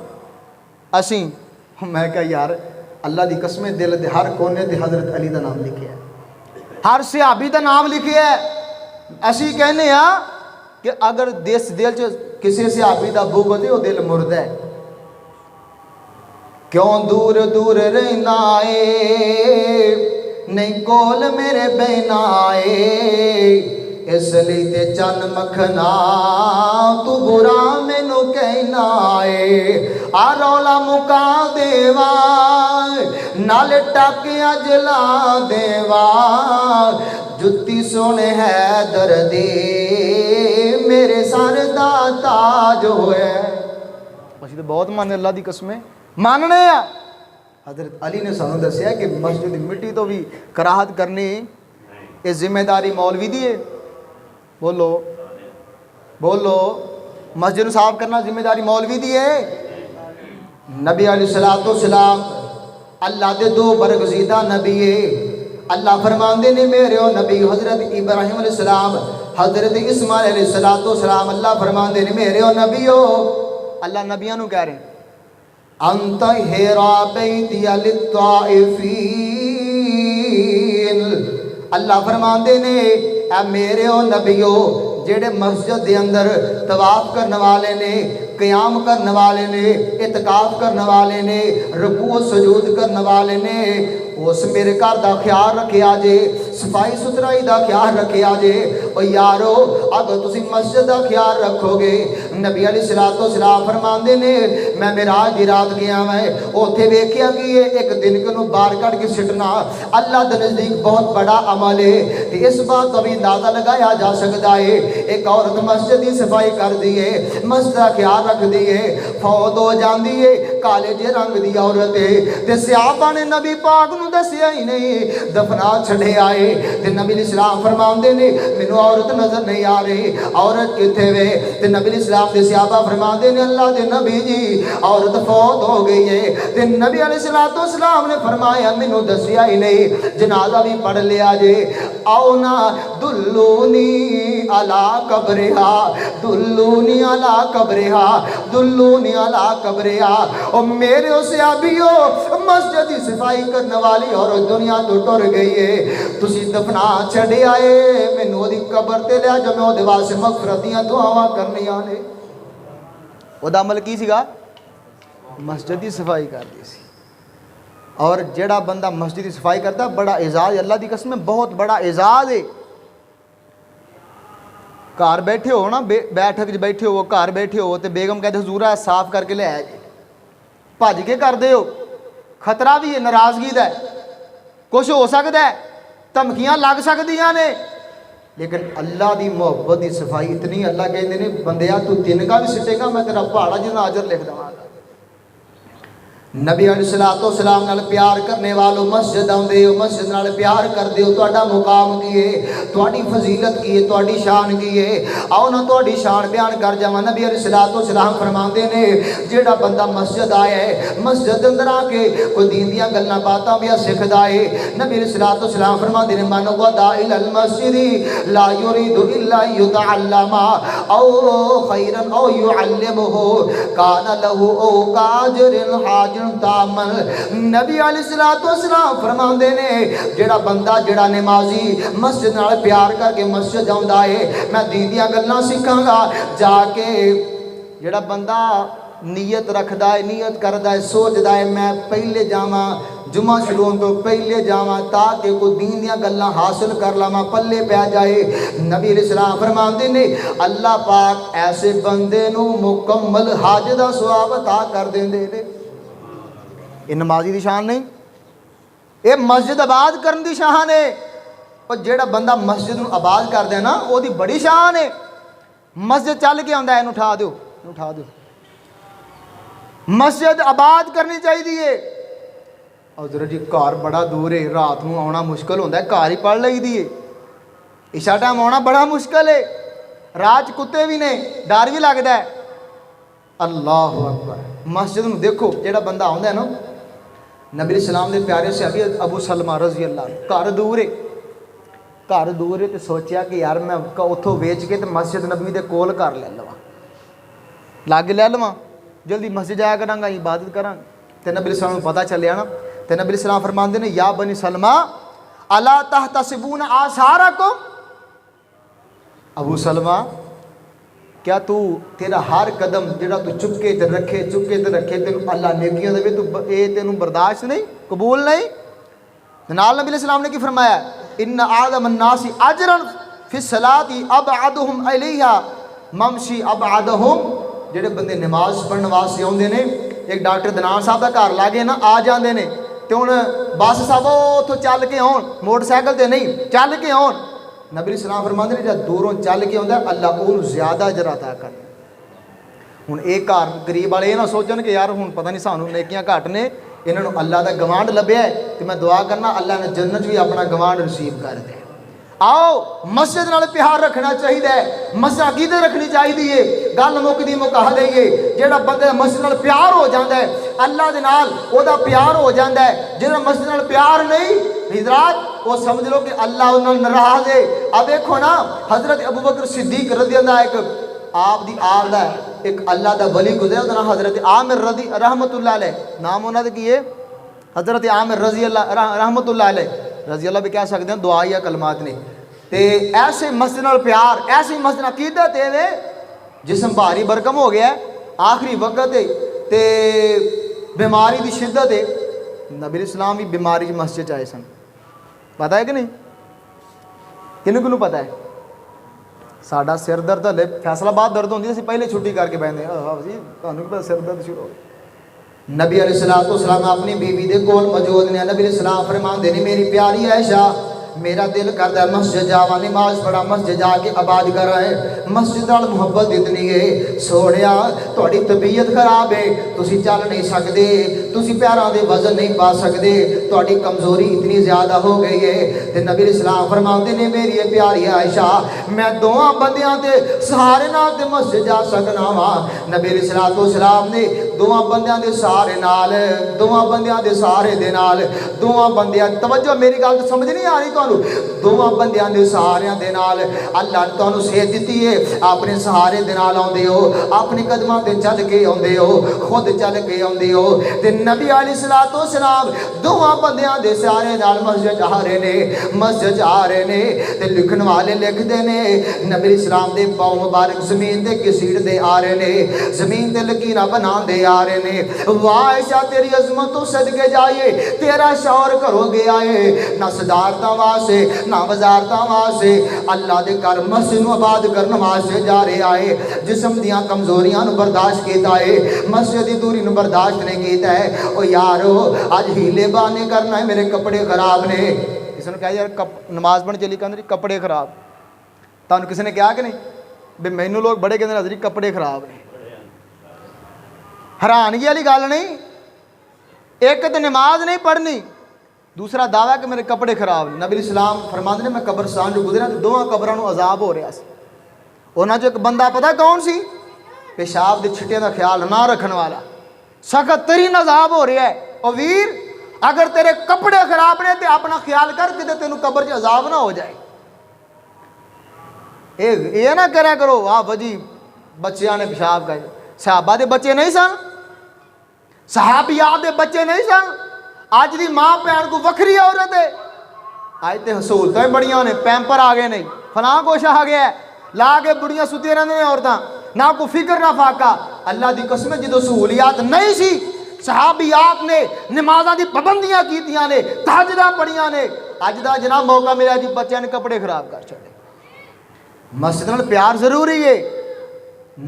असी। मैं क्या यार अल्लाह दी कसमें दिल दे हर कोने ते हजरत अली दा नाम लिखिया है, हर सहाबी दा नाम लिखिया है। असी कहने कि अगर दिल च किसी सहाबी दा बुग़्ज़ है वो दिल मुर्दा है। क्यों दूर दूर रहना है नहीं कोल मेरे बहना है, इसलिए ते चन मखना तू बुरा मैनू कहना है। आ रौला मुका देवा नाल टाकिया जला देवा, जुत्ती सोने है दर्दी मेरे सर दा ताज होया। असीं तो बहुत मानने अल्लाह दी कसमें मानने आ। हज़रत अली ने सानू दस्या कि मस्जिद की मिट्टी तो भी कराहत करनी ये जिम्मेदारी मौलवी दी है। बोलो बोलो, मस्जिद साफ करना जिम्मेदारी मौलवी दी है। नबी अलैहिस्सलाम अल्लाह दे दो बरगज़ीदा नबी है। अल्लाह फरमांदे ने मेरे ओ नबी हज़रत इब्राहिम अलैहिस्सलाम, हज़रत इस्माइल अलैहिस्सलाम, अल्लाह फरमांदे ने मेरे ओ नबी हो। अल्लाह नबियां नू कह रहे हैं अंत हेरा बैतिया लित्ताइफीन। अल्लाह फरमांदे ने ए मेरे ओ नबियो जेड़े मस्जिद के अंदर तवाफ करने वाले ने, क़याम करने वाले ने, इतकाफ करने वाले ने, रुकू सजूद करने वाले ने, उस मेरे घर का ख्याल रखिया जे, सफाई सुथराई का ख्याल रखिया जे। और यारो अगर तुसी मस्जिद का ख्याल रखोगे, नबी अलैहिस्सलाम फरमांदे ने मैं मेराज दी रात गया मैं उत्थे वेखिया कि एक दिन को बाहर कट के सिटना अल्लाह के नज़दीक बहुत बड़ा अमल है। तो इस बात का भी अंदाज़ा लगाया जा सकता है। एक औरत मस्जिद की सफाई कर दी है, मस्जिद का ख्याल रखती है, फौत हो जाती है, काले जे रंग की औरत है, तो सहाबा ने नबी पाक नूं दसिया ही नहीं, दफना छड़े आए। ते नबी इस्लाम फरमांदे ने मैनू औरत नजर नहीं आ रही, औरत किथे वे? ते नबी इस्लाम दे सहाबा फरमांदे ने अल्लाह दे नबी जी औरत फौत हो गई है। ते नबी अलैहिस्सलाम ने फरमाया मैनू दसिया ही नहीं, जनाजा भी पढ़ लिया जे। आओ ना दुल्लूनी अला कब्रिहा, दुल्लूनी अला कब्रिहा, दुल्लूनी अला कब्रिहा। ओ मेरे सहाबियो मस्जिद की सफाई करने वाली और दुनिया तो टुर गई है, तुसी दफना छड़े आए, मैनू ओदी कबर ते लिया जो मैं ओदे वास्ते मगफरत दियां दुआवां करनियां ने। ओदा अमल की सीगा? मस्जिद की सफाई करदी सी। और जेड़ा बंदा मस्जिद की सफाई करता बड़ा एजाज, अल्लाह की कसम बहुत बड़ा एजाज है। घर बैठे हो ना, बैठक च बैठे हो, घर बैठे हो तो बेगम कहते हजूर साफ करके ले आया जी, भज के करते हो, खतरा भी है नाराजगी का, कुछ हो सकता है, धमकियां लग सकदियां ने, लेकिन अल्लाह की मुहब्बत की सफाई इतनी, अल्लाह कहते हैं बंदिया तू तिनका भी सिटेगा मैं तेरा पहाड़ा जिन्ना अजर लिख देवांगा। नबी अलैहिस्सलाम नाल प्यार करने वालों मस्जिद आउंदे हो, मस्जिद नाल प्यार करदे हो, तुहाडा मुकाम की है, तुहाडी फजीलत की है, तुहाडी शान की है। आओ ना तुहाडी शान बयान कर जावां। नबी अलैहिस्सलाम फरमांदे ने जेड़ा बंदा मस्जिद आया है, मस्जिद अंदर आके कोई दीन दियां गल्लां बातां भी सिखदा है, नबी अलैहिस्सलाम फरमांदे ने मन वदा इलल मस्जिद ला युरीदु इल्ला युतअल्लमा औ खैरन औ युअल्लिमुहु काना लहु औ काजरिल हाज तामल। नबी अलैहिस्सलाम फरमांदे ने जेड़ा बंदा जेड़ा नमाजी मस्जिद नाल प्यार करके मस्जिद जांदा है, मैं दीन दियां गल्लां सिखांगा जाके। जेड़ा बंदा नीयत रखदा है, नीयत करदा है, सोचदा है मैं पहले जावां, जुमा शुरू होने तो पहले जावां ताकि कोई दीन दियां गल्लां हासिल कर लावां, पल्ले पै जाए। नबी अलैहिस्सलाम फरमांदे ने अल्लाह पाक ऐसे बंदे नूं मुकम्मल हज दा सवाब अता कर देंदे ने। ये नमाजी की शान नहीं, ये मस्जिद आबाद करने की शान है। और जेड़ा बंदा मस्जिद नूं आबाद करदा है ना ओदी बड़ी शान है। मस्जिद चल के आंदा है, इनू उठा दो, उठा दो। मस्जिद आबाद करनी चाहिए। और जरा जी घर बड़ा दूर है, रात को आना मुश्किल होता है, घर ही पढ़ ली दी है, इशा टाइम आना बड़ा मुश्किल है, रात कुत्ते भी ने, डर भी लगता है। अल्लाह अकबर। मस्जिद में देखो जेड़ा बंदा आता है ना, नबी सलाम के प्यारे से अभी अबू सलमा रजी अल्लाह, घर दूर है, घर दूर है तो सोचा कि यार मैं उतों वेच के तो मस्जिद नबी के कोल घर ले लवा, लागे ले लवा, जल्दी मस्जिद जाया करांगा, इबादत करांगा। तो नबी सलाम को पता चलिया ना, तो नबी सलाम फरमाते ने या बनी सलमा अला तहतसिबून आसारकुम, अबू सलमा क्या तू तेरा हर कदम जेड़ा तू चुके ते रखे तेन अल्लाह नेकियां देवे, तू ये तेन बर्दाश्त नहीं, कबूल नहीं। नाल नबी सलाम ने की फरमाया इन्ना आदम अन्नासी अजरन फी सलाती अबअदहुम अलैहा ममशी अबअदहुम। जेड़े बंदे नमाज पढ़ने वास्ते आउंदे ने, एक डॉक्टर दनान साहब का घर लागे ना आ जाते हैं, तो हुण बस साहब उतों चल के आउण, मोटरसाइकिल ते नहीं चल के आउण, नबी सलाम फरमाते ने जब दूरों चल के आंदा अल्लाह उन्होंने ज़्यादा अजर अता कर। हुण एक घर गरीब वाले ना सोचन कि यार हुण पता नहीं सानू नेकियां घट ने, इन्होंने अल्लाह का गवांढ लभ्या है, तो मैं दुआ करना अल्लाह ने जन्नत भी अपना गवांढ रिसीव कर दे। आओ मस्जिद नाल प्यार रखना चाहिए, मस्जिद अकीदत रखनी चाहिए। गल मुकदी मुका दईए, जेड़ा बंदे मस्जिद नाल प्यार हो जाता है अल्लाह दे नाल ओदा प्यार हो जाता है। जेड़ा मस्जिद नाल प्यार नहीं हिजरात वो समझ लो कि अल्लाह उन्हां नाल नाराज है। अब देखो ना हजरत अबू बकर सिद्दीक रज़ी अल्लाह एक आप दी आल दा एक अल्लाह दा वली गुजरा, उहदा नाम हजरत आमिर रज़ी रहमतुल्लाह अलैह, नाम उन्हां दा की है हजरत आमिर रज़ी अल्लाह रहमतुल्लाह अलैह। रज़ी अल्लाह भी कह सकते हैं, दुआ या कलमात ने। तो ऐसे मस्जिद नाल प्यार, ऐसी मस्जिद अकीदत है जिसम भारी भरकम हो गया आखिरी वक्त है तो बीमारी की शिद्दत है। नबी इस्लाम भी बीमारी की मस्जिद आए सन, पता है कि नहीं? किनू किनू पता है? साडा सिर दर्द हले फैसलाबाद दर्द होंदी असीं पहले छुट्टी करके बहते जी, तुहानू की पता सिर दर्द शुरू हो गया। नबी अलैहिस्सलाम अपनी बीवी दे कोल मौजूद ने। नबी अलैहिस्सलाम फरमांदे ने मेरी प्यारी आयशा मेरा दिल करता है मस्जिद जावा, नमाज पढ़ा, मस्जिद जाके आबाद करा है। मस्जिद नाल मुहब्बत इतनी है सोनिया थोड़ी तबीयत खराब है, तुसी चल नहीं सकते, तुसी पैरों के वजन नहीं पा सकते, थोड़ी कमजोरी इतनी ज़्यादा हो गई है। तो नबी इस्लाम फरमाते ने मेरी प्यारी आयशा मैं दोवां बंदियां के सहारे नाल ते मस्जिद जा सकना वा। नबी इस्लाम ने दोवां बंदियां के सहारे नाल, दोवां बंदियां के सहारे दे नाल, दोवां बंदियां तवज्जो मेरी गल समझ नहीं आ रही, दोवां बंदियां दे सहारियां दे नाल अल्लाह ने तुहानू सेहत दित्ती है, अपने सहारे दे नाल आउंदे हो, अपने कदमां ते चल के आउंदे हो, खुद चल के आउंदे हो। ते नबी अलैहिस्सलाम दोवां बंदियां दे सहारे नाल मस्जिद जा रहे ने, मस्जिद जा रहे ने। ते लिखण वाले लिखदे ने नबी इस्लाम दे पाँव मुबारक जमीन ते घसीटदे आ रहे ने, जमीन ते लकीरां बनांदे आ रहे ने। वाह आयशा तेरी अजमत तो सदके जाइए, तेरा शौहर घरों गया है ना सदारतां वास्ते ना वजारतां वास्ते, अल्लाह दे घर मस्जिद नूं आबाद करने वास्ते जा रहा है। जिस्म दियां कमजोरियां नूं बर्दाश्त कीता है, मस्जिद दी दूरी नूं बर्दाश्त नहीं कीता है। ओ यारो अज हीले बहाने करना है, मेरे कपड़े खराब ने। किसी ने कहा यार नमाज पढ़ने चली, कहते कपड़े खराब, तुहानू किसी ने कहा कि नहीं भी मैनू लोग बड़े कहते हजरी कपड़े खराब ने। हैरानगी वाली गल नहीं, एक तो नमाज नहीं पढ़नी, दूसरा दावा कि मेरे कपड़े खराब। नबी इस्लाम फरमाते ने मैं कब्रस्तान जो गुजरा तो दोवां कब्रां नूं अजाब हो रहा सी। उन्हां चों एक बंदा पता कौन सी? पेशाब के छिट्टियां का ख्याल ना रखने वाला, सख्त तरीन अजाब हो रहा है। और वीर अगर तेरे कपड़े खराब ने तो अपना ख्याल कर कि तेन कब्र च अजाब ना हो जाए। ये ना करा करो वाह वजी बच्चियां ने पेशाब कर, सहाबा के बच्चे नहीं सन, सहाबियात के बच्चे नहीं सन। अज की माँ भैन को वखरी औरत है, अज तो सहूलतां बड़िया ने, पैंपर आ गए नहीं, फलां कुछ आ गया है, ला के बुढ़िया सुतिया रहिंदियां औरतां, ना कोई फिक्र ना फाका। अल्लाह की कसम जो सहूलियात नहीं सी, सहाबियात ने नमाज़ां दी पाबंदियां कीतियां ने, तहज्जुदां पढ़ियां ने। अज दा जनाब मौका मिला जी बच्चों ने कपड़े खराब कर छड़े। मस्जिद नाल प्यार जरूरी है।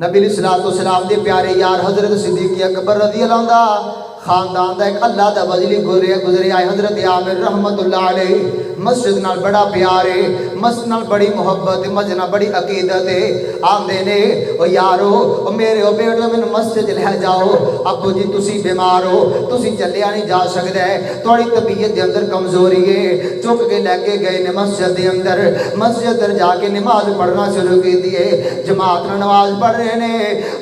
नबी सलाम दे प्यारे यार हजरत सिद्दीक अकबर रज़ी अल्लाह अन्हु खानदान का एक अल्लाह का वली गुजरे आए हजरत आमिर रहमतुल्लाह अलैह। मस्जिद नाल बड़ा प्यार है, मस्जिद नाल बड़ी मुहब्बत है, मस्जिद नाल बड़ी अकीदत है। आंदे ने ओ यारो ओ मेरे ओ बेटो मैनू मस्जिद लै जाओ, अब्बू जी तुसी बीमार हो, तुसी चलिया नहीं जा सकदा है, थोड़ी तबीयत के अंदर कमजोरी है। चुक के लैके गए ने मस्जिद के अंदर, मस्जिद अंदर जाके नमाज पढ़ना शुरू की है। जमात नाल नमाज पढ़ रहे ने,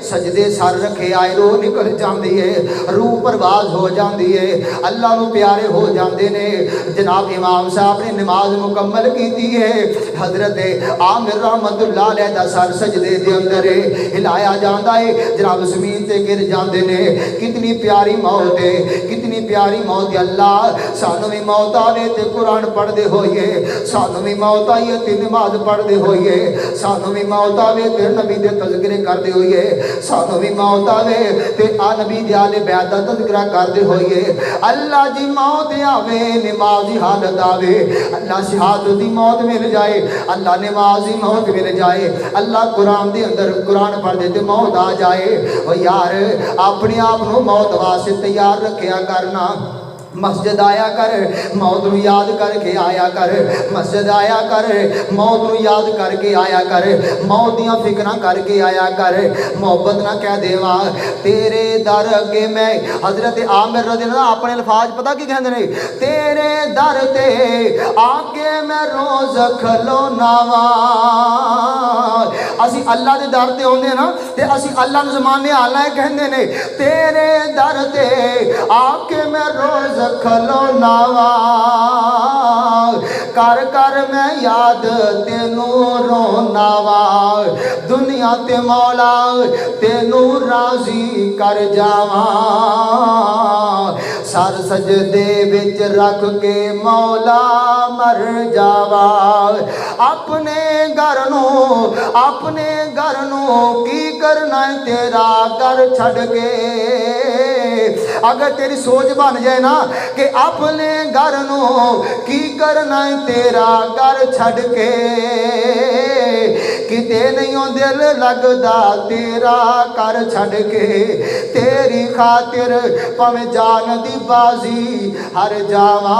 सजदे सर रखे आए, रूह निकल जाती है, रूह पर हो जाती है, अल्लाह नू प्यारे हो जाते ने। जनाब इमाम साहब ने नमाज मुकम्मल की है, हजरत आमिर रहमतुल्लाह अलैह दा सर सजदे दे अंदर हिलाया जाता है, जनाब जमीन ते गिर जाते ने। कितनी प्यारी मौत है, कितनी प्यारी मौत है। अल्लाह सानू भी मौत आवे ते कुरान पढ़ते होइए, सानू भी मौत आइए ते नमाज पढ़ते होइए, सानू भी मौत आवे ते नबी दे तज़किरे करते होइए, सानू भी मौत आवे ते आ नबी दे आले बैत दा तज़किरा करते होइए। अल्लाह जी मौत आवे नमाजी हालत आवे, अल्लाह शहादत दी मौत मिल जाए, अल्लाह नमाजी मौत मिल जाए, अल्लाह कुरान दे अंदर कुरान पढ़ते ते मौत आ जाए। और यार अपने आप को मौत वास्ते तैयार रखिया करना। मस्जिद आया कर, मौत नूं याद करके आया कर, मस्जिद आया कर, मौत नूं याद करके आया कर, मौत दियां फिक्रां करके आया कर। मोहब्बत ना कह देवा तेरे दर अगे मैं, हजरत आमिर रज़ी अल्लाह अन्हु अपने अल्फाज पता की कहंदे ने, तेरे दर ते आके मैं रोज खलोना वा। असी अल्लाह दे दर ते आउंदे ना ते असी अल्लाह नूं ज़माने आला कहंदे ने, तेरे दर ते आके मैं रोज खलोना वा, कर कर मैं याद तेनू रोना वा। दुनिया ते मौला तेनू राजी कर जावा, सर सजदे विच रख के मौला मर जावा। अपने घर नू की करना है तेरा घर छड़ के। अगर तेरी सोच बन जाए ना कि अपने घर नू की करना है तेरा घर छड़ के, किते नहीं दिल लगदा तेरा घर छड़ के। तेरी खातिर भावें जान दी बाजी हर जावा,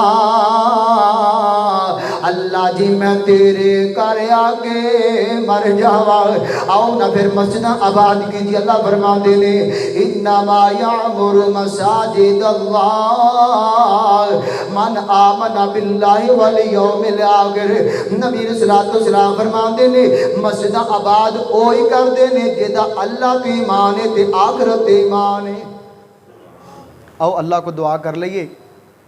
अल्लाह जी मैं तेरे घर आके मर जावा। आओ ना फिर मस्जिद आबाद कीजिए। अल्लाह फरमाते ने इन्नमा यामुरु मसाजिद अल्लाह मन आमना बिल्लाहि वल यौमिल आखिर। नबी सल्लल्लाहु अलैहि वसल्लम फरमाते ने मस्जिद आबाद ओही करदे ने जिहदा अल्लाह ते ईमान है ते आखिरत ते ईमान है। आओ अल्लाह को दुआ कर लईए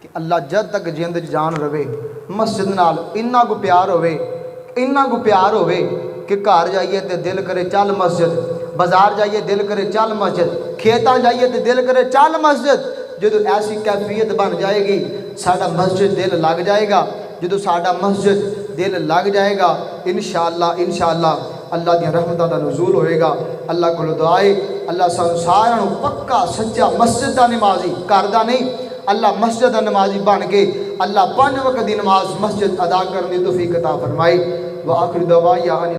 कि अल्लाह जद तक जिंद जान रवे मस्जिद नाल इन्ना को प्यार होवे, इन्ना को प्यार होवे कि घर जाइए तो दिल करे चल मस्जिद, बाजार जाइए दिल करे चल मस्जिद, खेतां जाइए तो दिल करे चल मस्जिद। जो ऐसी कैफियत बन जाएगी साडा मस्जिद दिल लग जाएगा। जो साडा मस्जिद दिल लग जाएगा इंशाअल्लाह अल्लाह दी रहमतां दा नुज़ूल होएगा। अल्लाह को दुआए अल्लाह सारियां नूं पक्का सच्चा मस्जिद दा नमाजी करदा नहीं, अल्लाह मस्जिद दा नमाजी बन के अल्लाह 5 वक्त दी नमाज मस्जिद अदा करने की तौफीक अता फरमाए। व आखिर दवाया